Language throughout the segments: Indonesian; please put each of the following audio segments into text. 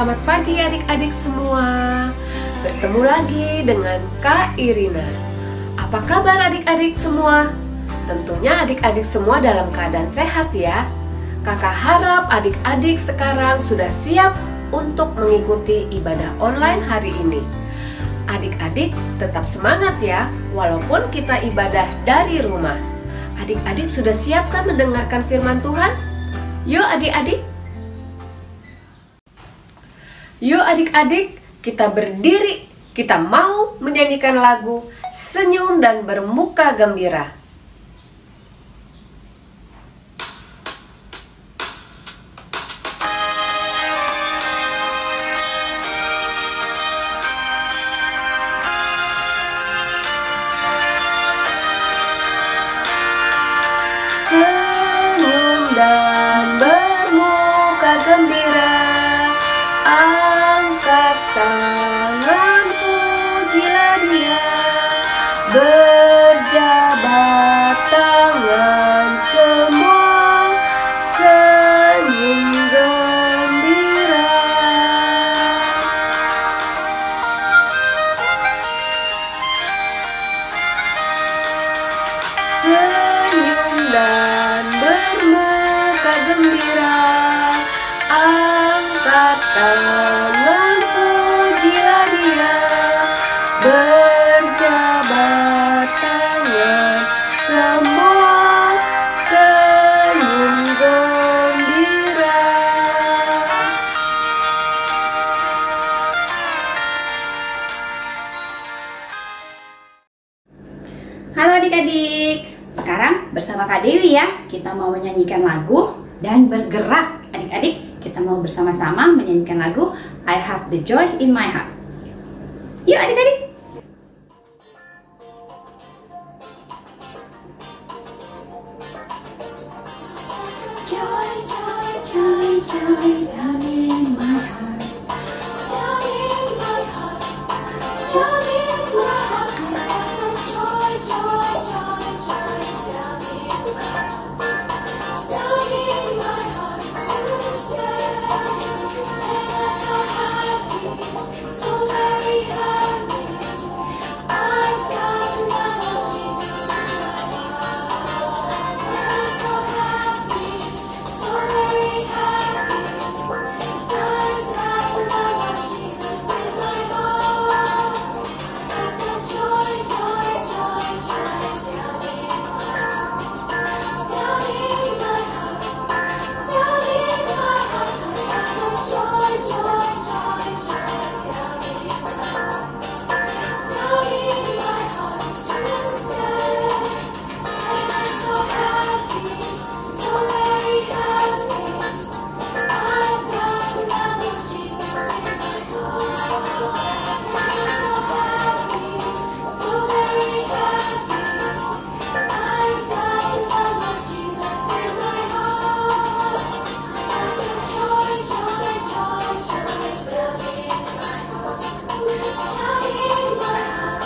Selamat pagi adik-adik semua. Bertemu lagi dengan Kak Irina. Apa kabar adik-adik semua? Tentunya adik-adik semua dalam keadaan sehat ya. Kakak harap adik-adik sekarang sudah siap untuk mengikuti ibadah online hari ini. Adik-adik tetap semangat ya, walaupun kita ibadah dari rumah. Adik-adik sudah siapkan mendengarkan firman Tuhan? Yuk adik-adik. Yuk adik-adik, kita berdiri, kita mau menyanyikan lagu Senyum dan Bermuka Gembira. Senyum dan bermuka gembira, angkat tangan, pujilah Dia, berjabat tangan semua, senyum gembira. Senyum dan bermuka gembira, angkat tangan, pujilah Dia, berjabat tangan semua, senyum gembira. Halo adik-adik, sekarang bersama Kak Dewi ya, kita mau menyanyikan lagu dan bergerak. Adik-adik, kita mau bersama-sama menyanyikan lagu I Have the Joy in My Heart. Yuk adik-adik. Joy, joy, joy, joy, down in my heart. Down in my heart. Down in my heart. Joy, joy, joy, joy, down in my heart. Down in my heart to stay. And I'm so happy, so very happy. I've got the love of Jesus in my heart. I'm so happy, so very happy. I've got the love of Jesus in my heart. I've got joy, joy, joy, joy down in my heart. Down in my heart. Down in my heart. I've got joy, joy, joy, joy down in my heart. Down in my heart to stay. And I'm so happy, so very happy. I've got the love of Jesus in my heart. I'm so happy, so very happy. I've got the love of Jesus in my heart. I've got joy, joy, joy, joy down in my heart. Down in my heart.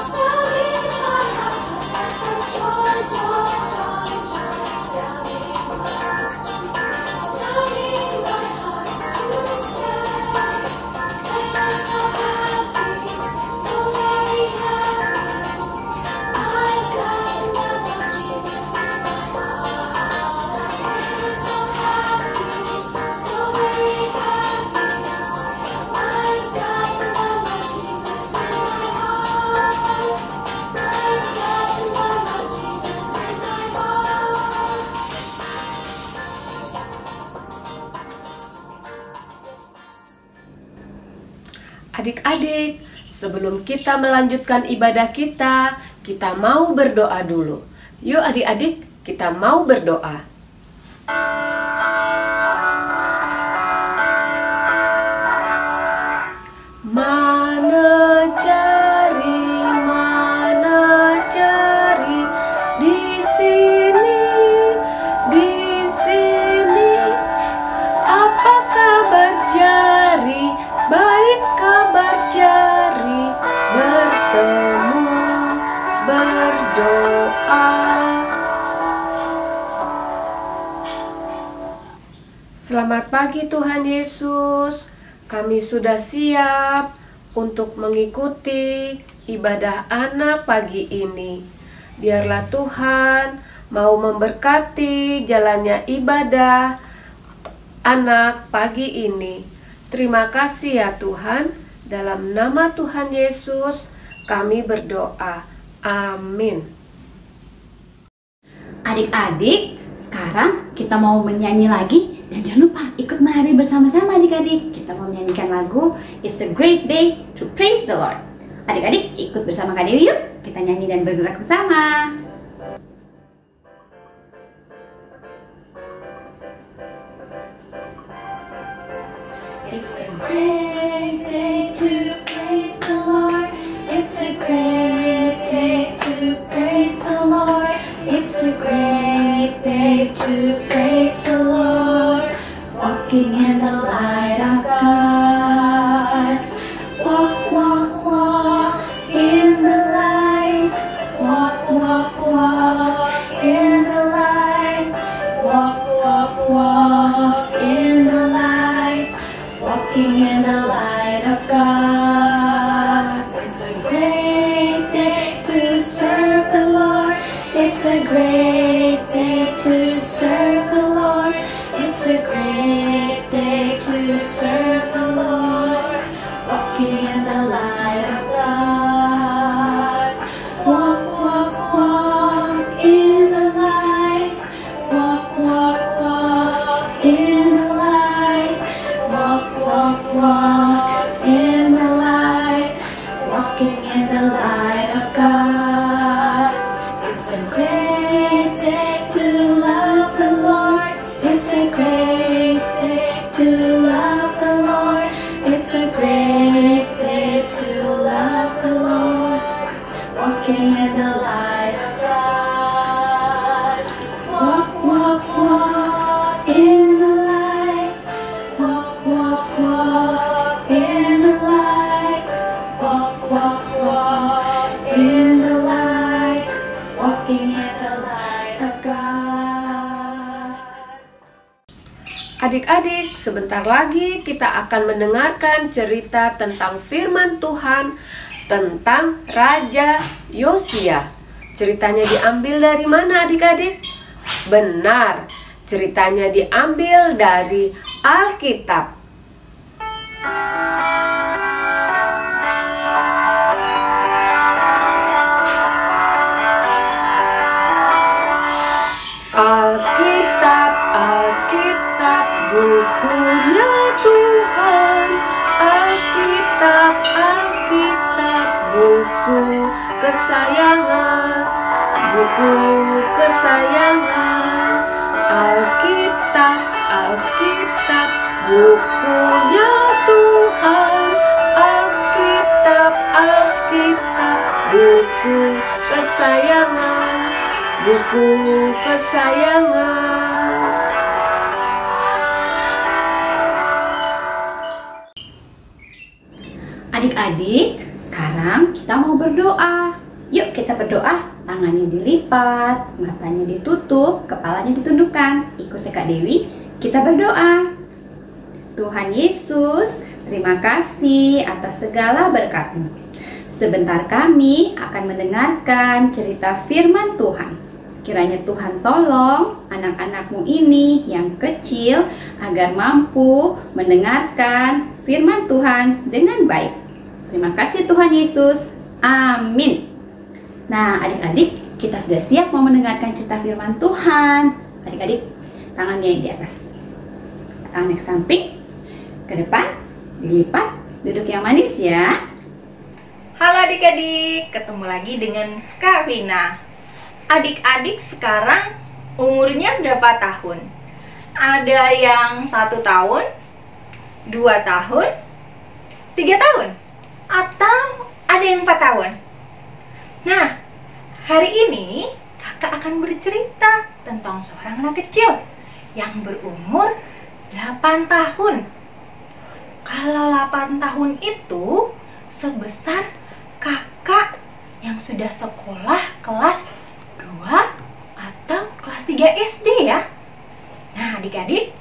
Down in my heart. I've got joy, joy, joy, joy down in my heart. Down in my heart to stay. And I'm so happy, so very happy. I've got the love of Jesus in my heart. I'm so happy, so very happy. I've got the love of Jesus in my heart. I've got the love of Jesus in my heart. Adik-adik, sebelum kita melanjutkan ibadah kita mau berdoa dulu. Yuk adik-adik, kita mau berdoa. Mana cari di sini, apa kabar jari, baik kabar jari, bertemu, berdoa. Selamat pagi Tuhan Yesus. Kami sudah siap untuk mengikuti ibadah anak pagi ini. Biarlah Tuhan mau memberkati jalannya ibadah anak pagi ini. Terima kasih ya Tuhan. Dalam nama Tuhan Yesus kami berdoa. Amin. Adik-adik, sekarang kita mau menyanyi lagi. Dan jangan lupa ikut menari bersama-sama adik-adik. Kita mau menyanyikan lagu It's a Great Day to Praise the Lord. Adik-adik ikut bersama Kak Dewi yuk. Kita nyanyi dan bergerak bersama. It's a great day to praise the Lord. It's a great day to praise the Lord. It's a great day to praise the Lord. Walking in the light of God. Walk, walk, walk in the light. Walk, walk, walk in the light. Walk, walk, walk in the light. Walking in the light of God. It's a great day to serve the Lord. It's a great day to serve the Lord. It's a great day to serve the Lord. Walking in the light of God. Walk, walk, walk in the light. Walk, walk, walk in the light. Walk, walk, walk in the light. Walking in the light of God. It's a great day to love the Lord. It's a great day to love the Lord. It's a great day to love the Lord. Walking in the light of God. Walk, walk, walk in the light. Walk, walk, walk in the light. Walk, walk, walk in the light. Walking in the light of God. Adik-adik, sebentar lagi kita akan mendengarkan cerita tentang firman Tuhan tentang Raja Yosia. Ceritanya diambil dari mana adik-adik? Benar, ceritanya diambil dari Alkitab. Alkitab, Alkitab, bukunya Tuhan. Alkitab, Alkitab, buku kesayangan, buku kesayangan. Alkitab, Alkitab, bukunya Tuhan. Alkitab, Alkitab, buku kesayangan, buku kesayangan. Adik-adik, sekarang kita mau berdoa. Yuk kita berdoa. Tangannya dilipat, matanya ditutup, kepalanya ditundukkan. Ikuti Kak Dewi, kita berdoa. Tuhan Yesus, terima kasih atas segala berkat-Mu. Sebentar kami akan mendengarkan cerita firman Tuhan. Kiranya Tuhan tolong anak-anak-Mu ini yang kecil agar mampu mendengarkan firman Tuhan dengan baik. Terima kasih Tuhan Yesus. Amin. Nah, adik-adik, kita sudah siap mau mendengarkan cerita firman Tuhan. Adik-adik, tangannya di atas, tangannya ke samping, ke depan, dilipat, duduk yang manis ya. Halo adik-adik, ketemu lagi dengan Kak Vina. Adik-adik sekarang umurnya berapa tahun? Ada yang 1 tahun, 2 tahun, 3 tahun, atau ada yang 4 tahun? Nah, hari ini kakak akan bercerita tentang seorang anak kecil yang berumur 8 tahun. Kalau 8 tahun itu sebesar kakak yang sudah sekolah kelas 2 atau kelas 3 SD ya. Nah adik-adik,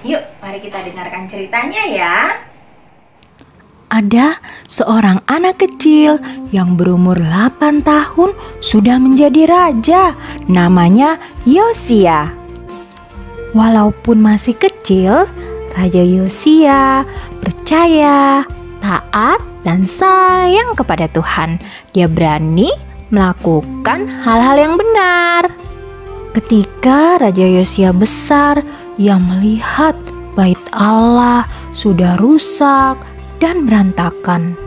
yuk mari kita dengarkan ceritanya ya. Ada seorang anak kecil yang berumur 8 tahun sudah menjadi raja, namanya Yosia. Walaupun masih kecil, Raja Yosia percaya, taat, dan sayang kepada Tuhan. Dia berani melakukan hal-hal yang benar. Ketika Raja Yosia besar, ia melihat bait Allah sudah rusak dan berantakan.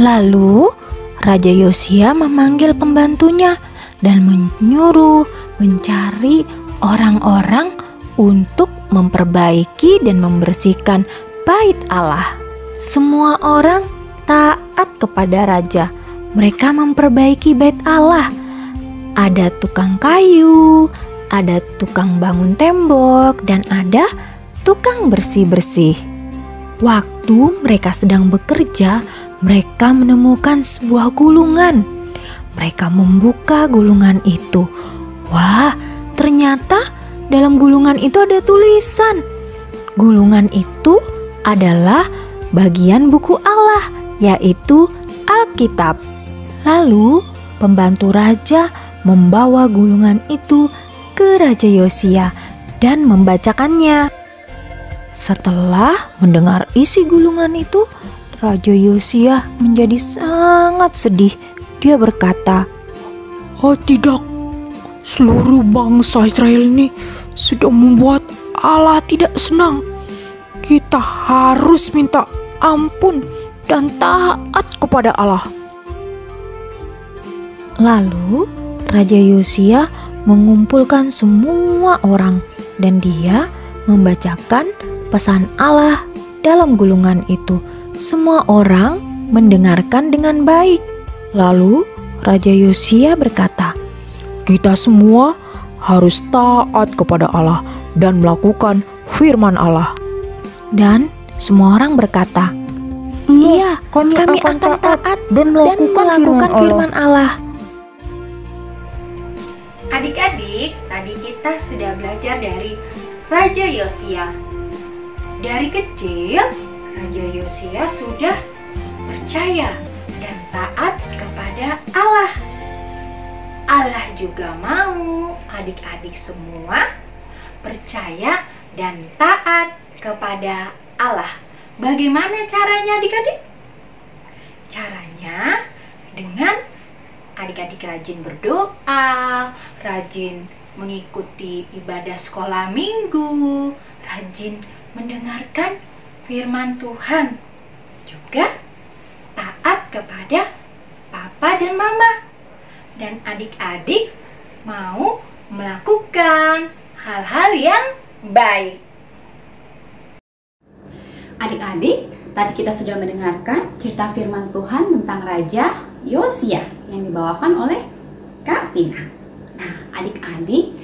Lalu Raja Yosia memanggil pembantunya dan menyuruh mencari orang-orang untuk memperbaiki dan membersihkan bait Allah. Semua orang taat kepada raja. Mereka memperbaiki bait Allah. Ada tukang kayu, ada tukang bangun tembok, dan ada tukang bersih-bersih. Waktu mereka sedang bekerja, mereka menemukan sebuah gulungan. Mereka membuka gulungan itu. Wah, ternyata dalam gulungan itu ada tulisan. Gulungan itu adalah bagian buku Allah, yaitu Alkitab. Lalu, pembantu raja membawa gulungan itu ke Raja Yosia dan membacakannya. Setelah mendengar isi gulungan itu, Raja Yosia menjadi sangat sedih. Dia berkata, "Oh tidak, seluruh bangsa Israel ini sudah membuat Allah tidak senang. Kita harus minta ampun dan taat kepada Allah." Lalu Raja Yosia mengumpulkan semua orang dan dia membacakan pesan Allah dalam gulungan itu. Semua orang mendengarkan dengan baik. Lalu Raja Yosia berkata, "Kita semua harus taat kepada Allah dan melakukan firman Allah." Dan semua orang berkata, "Iya, kami akan taat dan melakukan firman Allah." Adik-adik, tadi kita sudah belajar dari Raja Yosia. Dari kecil, Raja Yosia sudah percaya dan taat kepada Allah. Allah juga mau adik-adik semua percaya dan taat kepada Allah. Bagaimana caranya adik-adik? Caranya dengan adik-adik rajin berdoa, rajin mengikuti ibadah sekolah minggu, rajin mendengarkan firman Tuhan, juga taat kepada papa dan mama. Dan adik-adik mau melakukan hal-hal yang baik. Adik-adik, tadi kita sudah mendengarkan cerita firman Tuhan tentang Raja Yosia yang dibawakan oleh Kak Vina. Nah, adik-adik,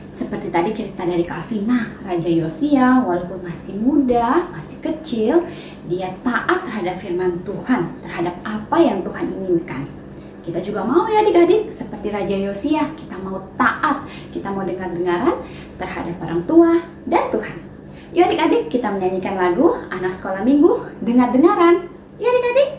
seperti tadi cerita dari Kak Vina, Raja Yosia walaupun masih muda, masih kecil, dia taat terhadap firman Tuhan, terhadap apa yang Tuhan inginkan. Kita juga mau ya adik-adik, seperti Raja Yosia, kita mau taat, kita mau dengar-dengaran terhadap orang tua dan Tuhan. Yuk adik-adik, kita menyanyikan lagu Anak Sekolah Minggu, dengar-dengaran. Yuk adik-adik.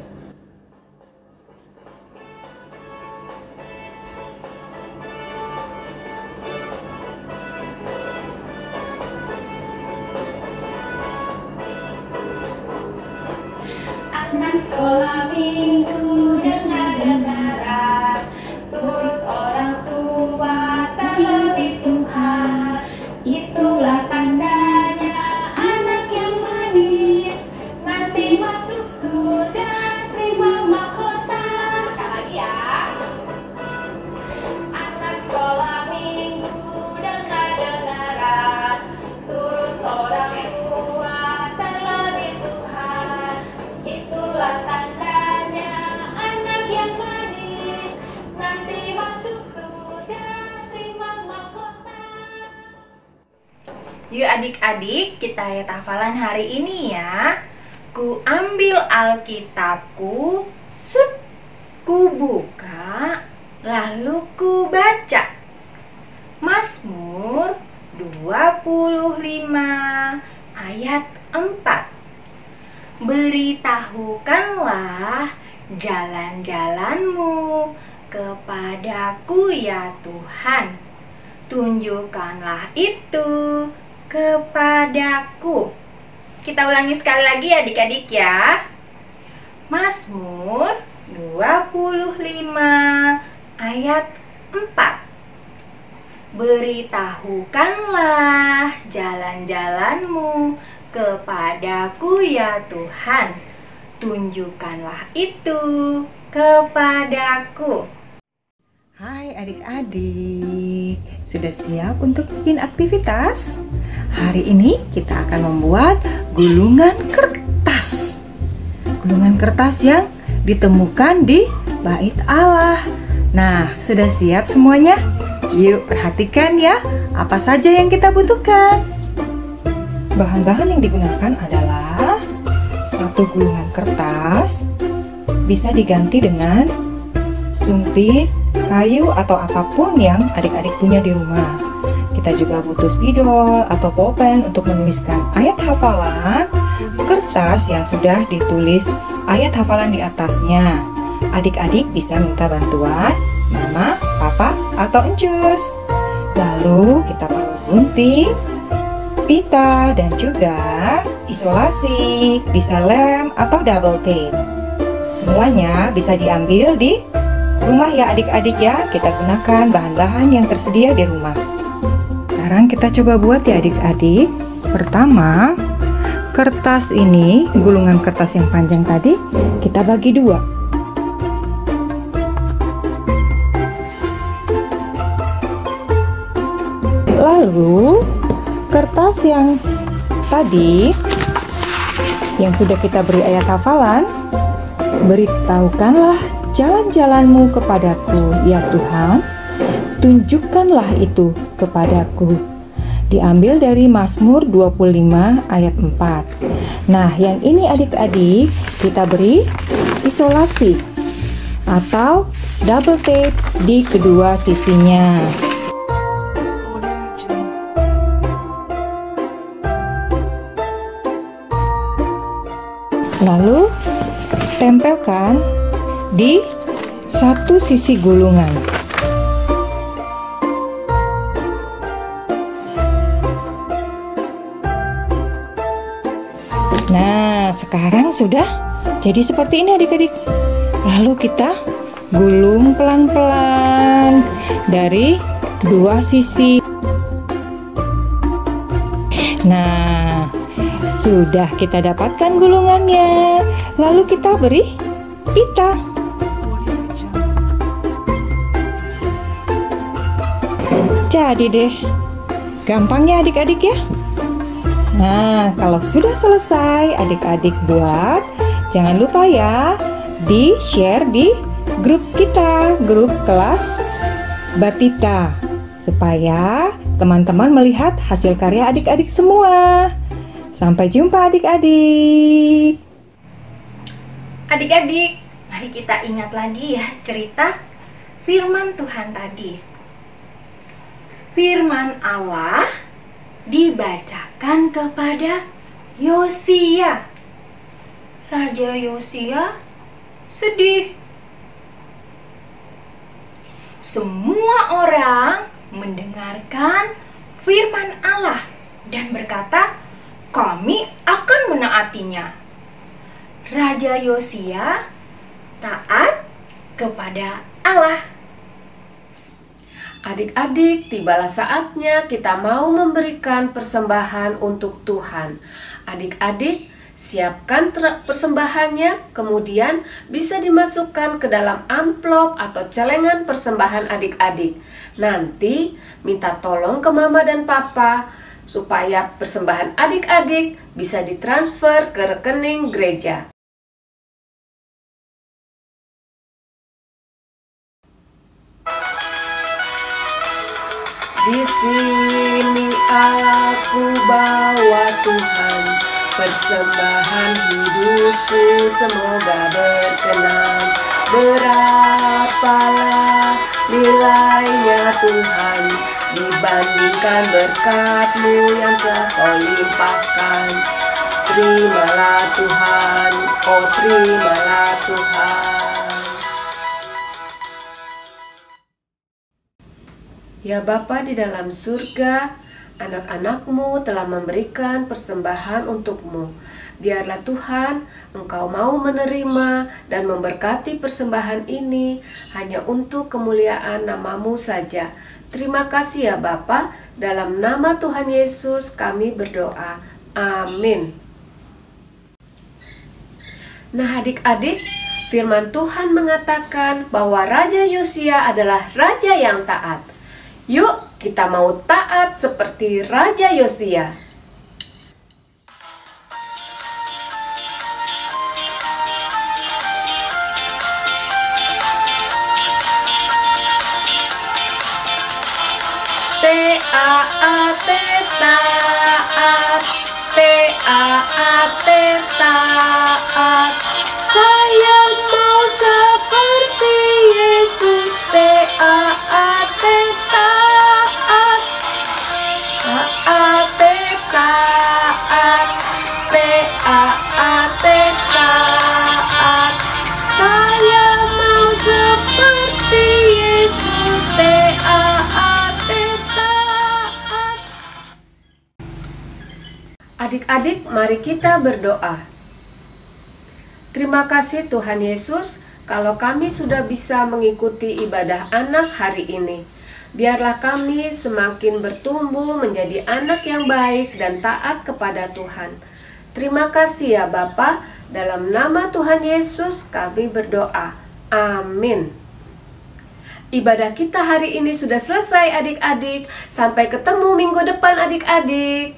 Anak sekolah minggu dengar-dengaran, turut orang tua terlebih Tuhan. Itulah tandanya anak yang manis, nanti masuk surga terima mahkota. Sekali lagi ya. Anak sekolah minggu dengar-dengaran, turut orang tua terlebih Tuhan. Itulah tandanya anak yang manis, nanti masuk surga terima mahkota. Yuk adik-adik, kita ayat hafalan hari ini ya. Ku ambil Alkitabku, ku buka, lalu ku baca. Mazmur 25 ayat 4. Beritahukanlah jalan-jalanmu kepadaku ya Tuhan. Tunjukkanlah itu kepadaku. Kita ulangi sekali lagi adik-adik ya. Mazmur 25 ayat 4. Beritahukanlah jalan-jalanmu kepadaku ya Tuhan. Tunjukkanlah itu kepadaku. Hai adik-adik, sudah siap untuk bikin aktivitas? Hari ini kita akan membuat gulungan kertas. Gulungan kertas yang ditemukan di Bait Allah. Nah, sudah siap semuanya? Yuk perhatikan ya, apa saja yang kita butuhkan. Bahan-bahan yang digunakan adalah satu gulungan kertas, bisa diganti dengan sumpit, kayu, atau apapun yang adik-adik punya di rumah. Kita juga butuh spidol atau pulpen untuk menuliskan ayat hafalan, kertas yang sudah ditulis ayat hafalan di atasnya. Adik-adik bisa minta bantuan mama, papa, atau encus. Lalu kita perlu gunting, pita, dan juga isolasi, bisa lem atau double tape. Semuanya bisa diambil di rumah ya adik-adik ya. Kita gunakan bahan-bahan yang tersedia di rumah. Sekarang kita coba buat ya adik-adik. Pertama, kertas ini, gulungan kertas yang panjang tadi, kita bagi dua. Lalu kertas yang tadi yang sudah kita beri ayat hafalan, beritahukanlah jalan-jalanmu kepadaku ya Tuhan, tunjukkanlah itu kepadaku. Diambil dari Mazmur 25 ayat 4. Nah, yang ini adik-adik kita beri isolasi atau double tape di kedua sisinya. Lalu tempelkan di satu sisi gulungan. Nah, sekarang sudah jadi seperti ini adik-adik. Lalu kita gulung pelan-pelan dari dua sisi. Nah, sudah kita dapatkan gulungannya. Lalu kita beri pita. Jadi deh, gampang ya adik-adik ya. Nah, kalau sudah selesai adik-adik buat, jangan lupa ya di-share di grup kita, grup kelas Batita, supaya teman-teman melihat hasil karya adik-adik semua. Sampai jumpa adik-adik. Adik-adik, mari kita ingat lagi ya cerita firman Tuhan tadi. Firman Allah dibacakan kepada Yosia. Raja Yosia sedih. Semua orang mendengarkan firman Allah dan berkata, kami akan menaatinya. Raja Yosia taat kepada Allah. Adik-adik, tibalah saatnya kita mau memberikan persembahan untuk Tuhan. Adik-adik, siapkan persembahannya, kemudian bisa dimasukkan ke dalam amplop atau celengan persembahan adik-adik. Nanti minta tolong ke mama dan papa supaya persembahan adik-adik bisa ditransfer ke rekening gereja. Di sini aku bawa Tuhan, persembahan hidupku semoga berkenan. Berapalah nilainya Tuhan dibandingkan berkat-Mu yang telah Kau limpahkan. terimalah Tuhan, oh terimalah Tuhan. Ya Bapa di dalam surga, anak-anak-Mu telah memberikan persembahan untuk-Mu. Biarlah Tuhan, Engkau mau menerima dan memberkati persembahan ini hanya untuk kemuliaan nama-Mu saja. Terima kasih ya Bapa, dalam nama Tuhan Yesus kami berdoa. Amin. Nah adik-adik, firman Tuhan mengatakan bahwa Raja Yosia adalah raja yang taat. Yuk kita mau taat seperti Raja Yosia. T-A-A-T taat, T-A-A-T taat. Saya mau seperti Yesus, T-A-A-T taat, T-A-A-T taat, T-A-A-T taat. Saya mau seperti Yesus, T-A-A-T taat. Adik-adik, mari kita berdoa. Terima kasih Tuhan Yesus, kalau kami sudah bisa mengikuti ibadah anak hari ini. Biarlah kami semakin bertumbuh menjadi anak yang baik dan taat kepada Tuhan. Terima kasih ya Bapa, dalam nama Tuhan Yesus kami berdoa. Amin. Ibadah kita hari ini sudah selesai adik-adik. Sampai ketemu minggu depan adik-adik.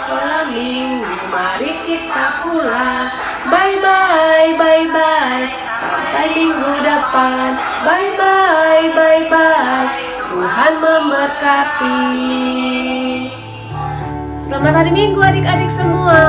Sekolah minggu, mari kita pulang. Bye bye, bye bye. Sampai minggu depan. Bye bye, bye bye. Tuhan memberkati. Selamat hari Minggu adik-adik semua.